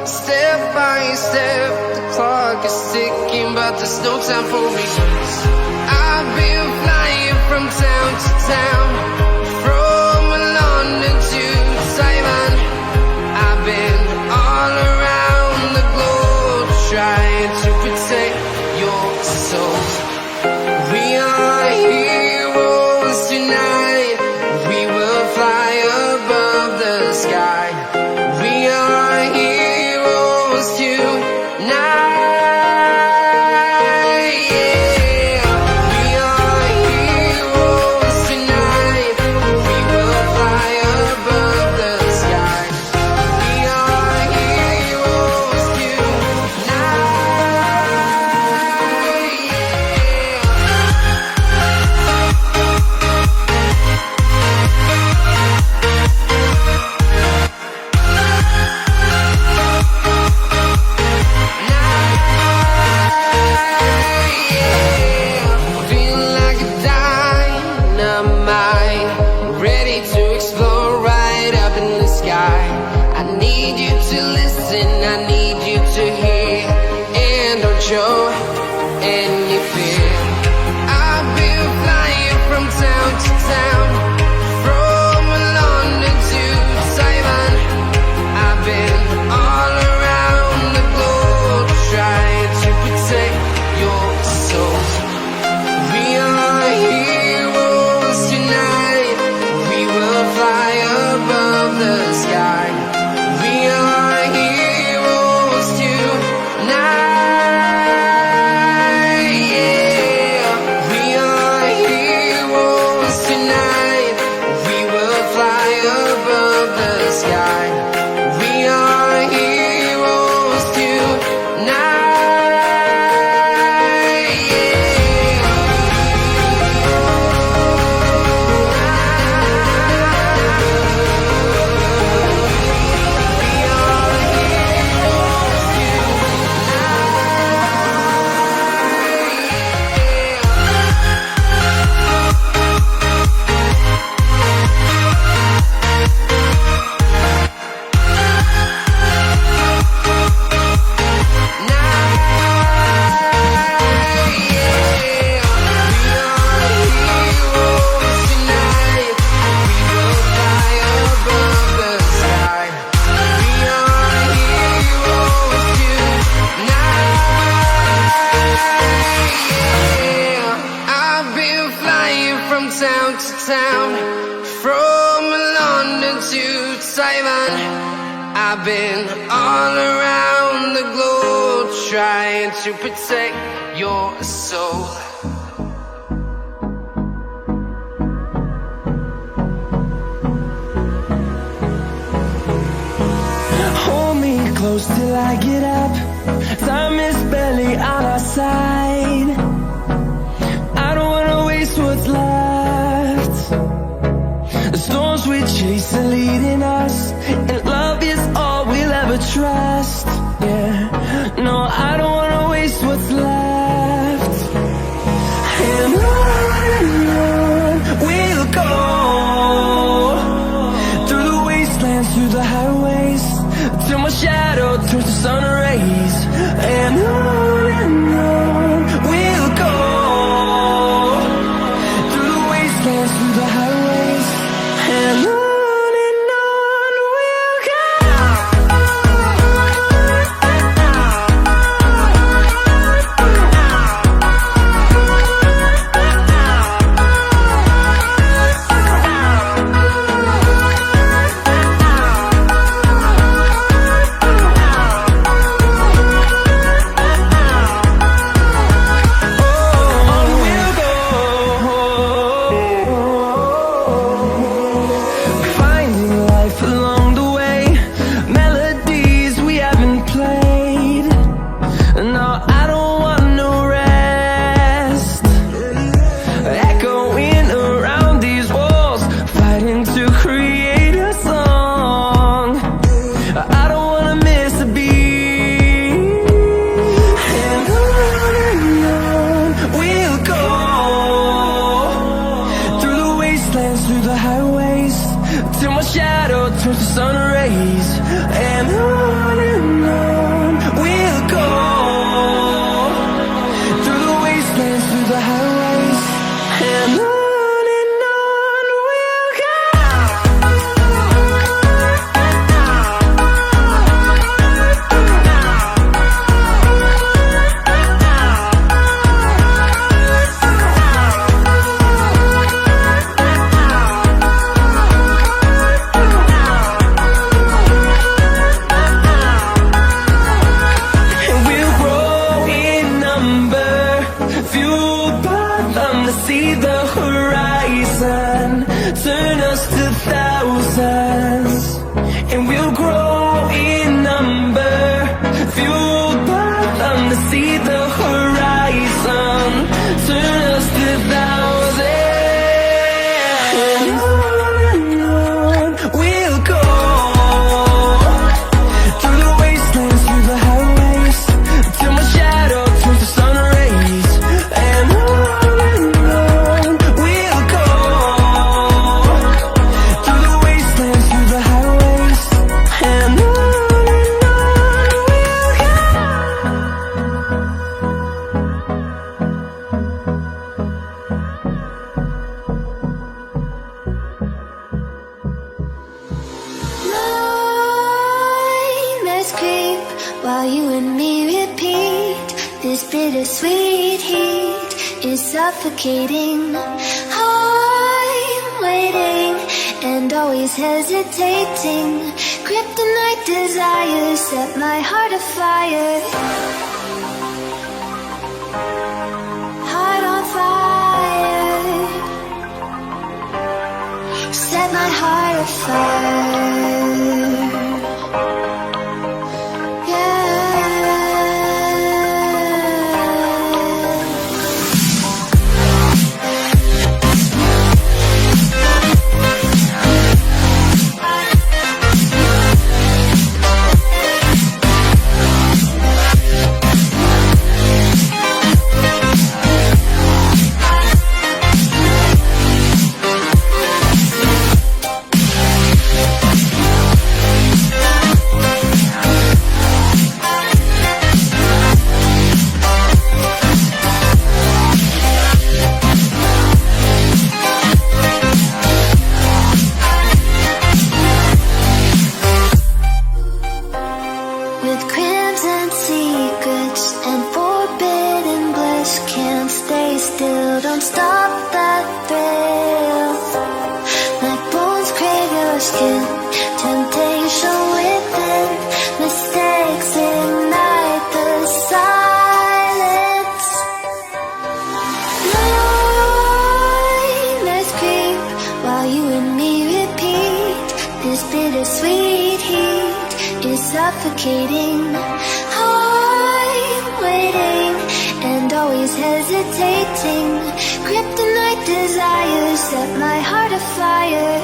Step by step, the clock is ticking, but there's no time for me. I've been flying from town to town, from London to Taiwan. I've been all around the globe trying to protect your soul. We are heroes tonight. We will fly above the sky. We are heroes tonight. Yeah. We are heroes tonight. We will fly above the sky. We are heroes tonight. Feel like a dynamite, ready to explode right up in the sky. I need you to listen, I need you to hear, and don't show any fear. I've been flying from town to town, from London to Taiwan. I've been all around the globe trying to protect your soul. We are heroes tonight. We will fly above the sky. We are heroes tonight. Yeah. We are heroes tonight. We will fly above the sky. We are heroes tonight. I've been flying from town to town, from London to Taiwan. I've been all around the globe trying to protect your soul. Hold me close till I get up. Time is barely on our side. I don't wanna waste what's left. The storms we chase are leading us, and love is all we'll ever trust. Yeah, no, I don't wanna waste what's left. And on we'll go, through the wastelands, through the highways, till my shadow turns to sun rays. And on we'll go, through the wastelands, through the highways, and on we'll go. while you and me repeat. This bittersweet heat is suffocating. I'm waiting and always hesitating. Kryptonite desires set my heart afire. Heart on fire. Set my heart afire. With crimson secrets and forbidden bliss, can't stay still, don't stop that thrill. Like bones crave your skin, temptation within, mistakes ignite the silence. Nightmares creep while you and me repeat. This bittersweet heat is suffocating. I'm waiting and always hesitating. Kryptonite desires set my heart afire.